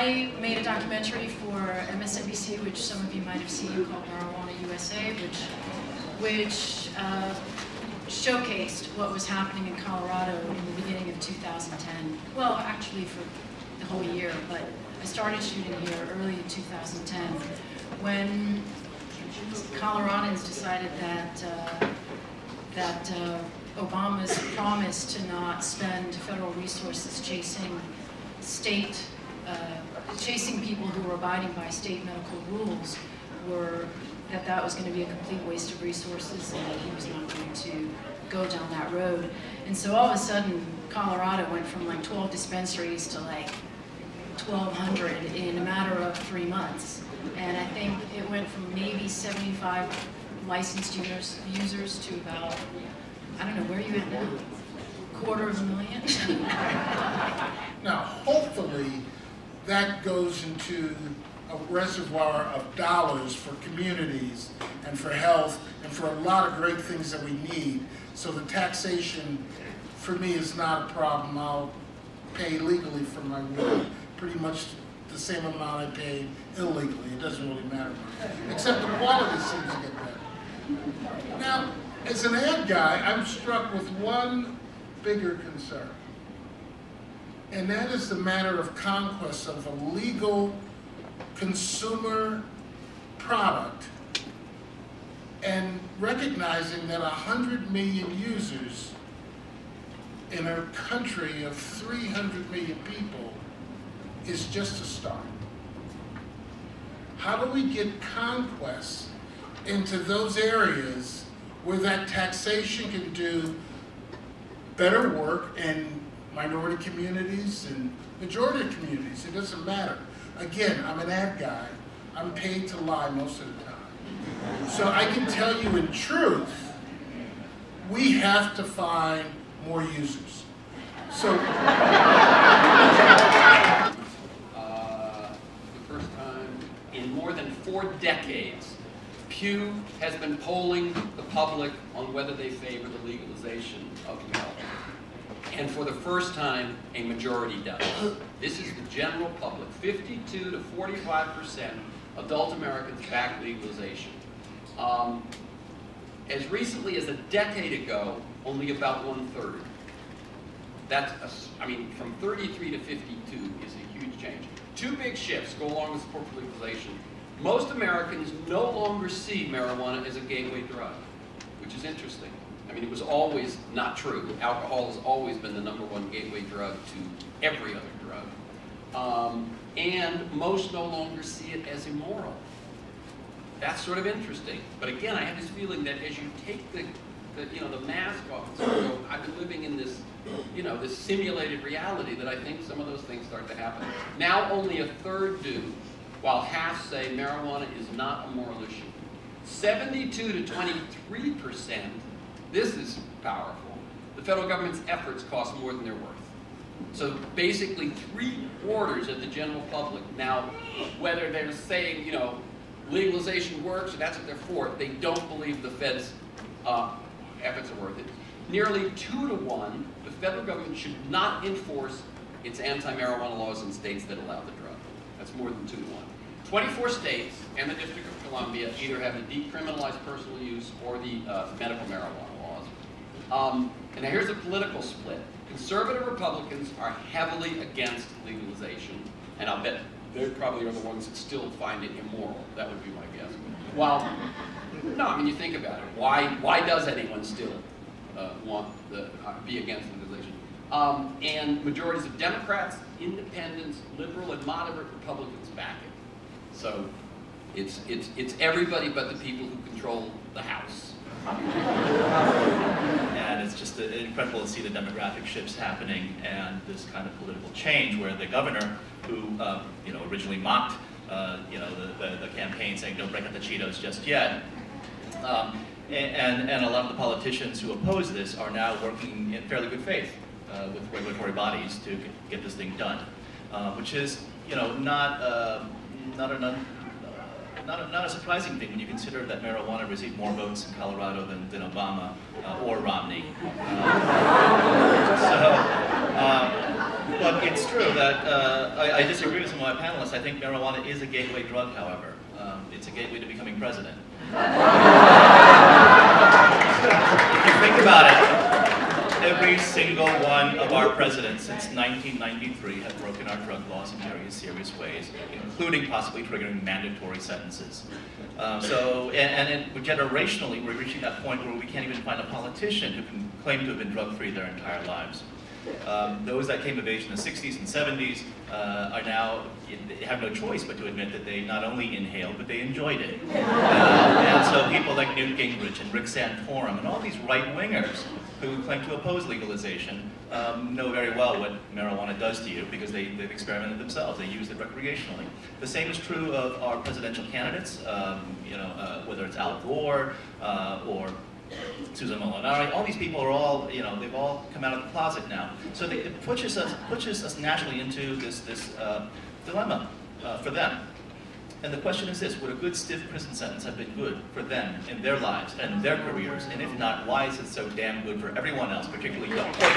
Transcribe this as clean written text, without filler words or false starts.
I made a documentary for MSNBC, which some of you might have seen, called Marijuana USA, which showcased what was happening in Colorado in the beginning of 2010. Well, actually for the whole year, but I started shooting here early in 2010 when Coloradans decided that Obama's promise to not spend federal resources chasing people who were abiding by state medical rules that was going to be a complete waste of resources and that he was not going to go down that road. And so all of a sudden, Colorado went from like 12 dispensaries to like 1,200 in a matter of 3 months. And I think it went from maybe 75 licensed users to about, I don't know, where are you at now? 250,000? Now, hopefully, that goes into a reservoir of dollars for communities and for health and for a lot of great things that we need. So the taxation, for me, is not a problem. I'll pay legally for my wood, pretty much the same amount I pay illegally. It doesn't really matter. Except the quality seems to get better. Now, as an ad guy, I'm struck with one bigger concern. And that is the matter of conquest of a legal consumer product and recognizing that 100 million users in a country of 300 million people is just a start. How do we get conquest into those areas where that taxation can do better work in minority communities and majority communities? It doesn't matter. Again, I'm an ad guy. I'm paid to lie most of the time. So I can tell you in truth, we have to find more users. So the first time in more than 4 decades, Pew has been polling the public on whether they favor the legalization of marijuana. And for the first time, a majority does. This is the general public. 52 to 45% adult Americans back legalization. As recently as a decade ago, only about 1/3. I mean, from 33 to 52 is a huge change. 2 big shifts go along with support for legalization. Most Americans no longer see marijuana as a gateway drug, which is interesting. I mean, it was always not true. Alcohol has always been the #1 gateway drug to every other drug. And most no longer see it as immoral. That's sort of interesting. But again, I have this feeling that as you take the mask off and sort of go, I've been living in this, this simulated reality, that I think some of those things start to happen. Now only 1/3 do, while half say marijuana is not a moral issue. 72 to 23%, this is powerful. The federal government's efforts cost more than they're worth. So basically 3/4 of the general public, now whether they're saying, legalization works, or that's what they're for, they don't believe the Fed's efforts are worth it. Nearly 2 to 1, the federal government should not enforce its anti-marijuana laws in states that allow the drug. That's more than 2 to 1. 24 states and the District of Columbia either have the decriminalized personal use or the medical marijuana laws. And now here's a political split. Conservative Republicans are heavily against legalization, and I'll bet they probably are the ones that still find it immoral. That would be my guess. Well, no, I mean, you think about it. Why does anyone still be against legalization? And majorities of Democrats, Independents, liberal, and moderate Republicans back it. So it's everybody but the people who control the House. And it's just incredible to see the demographic shifts happening and this kind of political change where the governor, who originally mocked the campaign saying don't break out the Cheetos just yet, and a lot of the politicians who oppose this are now working in fairly good faith with regulatory bodies to get this thing done, which is not a surprising thing when you consider that marijuana received more votes in Colorado than Obama or Romney. But it's true that I disagree with some of my panelists. I think marijuana is a gateway drug, however. It's a gateway to becoming president. If you think about it, every single one of our presidents since 1993 have broken our drug laws in various serious ways, including possibly triggering mandatory sentences. Generationally, we're reaching that point where we can't even find a politician who can claim to have been drug-free their entire lives. Those that came of age in the 60s and 70s are now, they have no choice but to admit that they not only inhaled, but they enjoyed it. And so people like Newt Gingrich and Rick Santorum and all these right-wingers who claim to oppose legalization know very well what marijuana does to you because they've experimented themselves. They use it recreationally. The same is true of our presidential candidates, whether it's Al Gore or Susan Molinari. All these people are all, they've all come out of the closet now. So it pushes us naturally into this dilemma for them. And the question is this: would a good stiff prison sentence have been good for them in their lives and their careers? And if not, why is it so damn good for everyone else, particularly young people?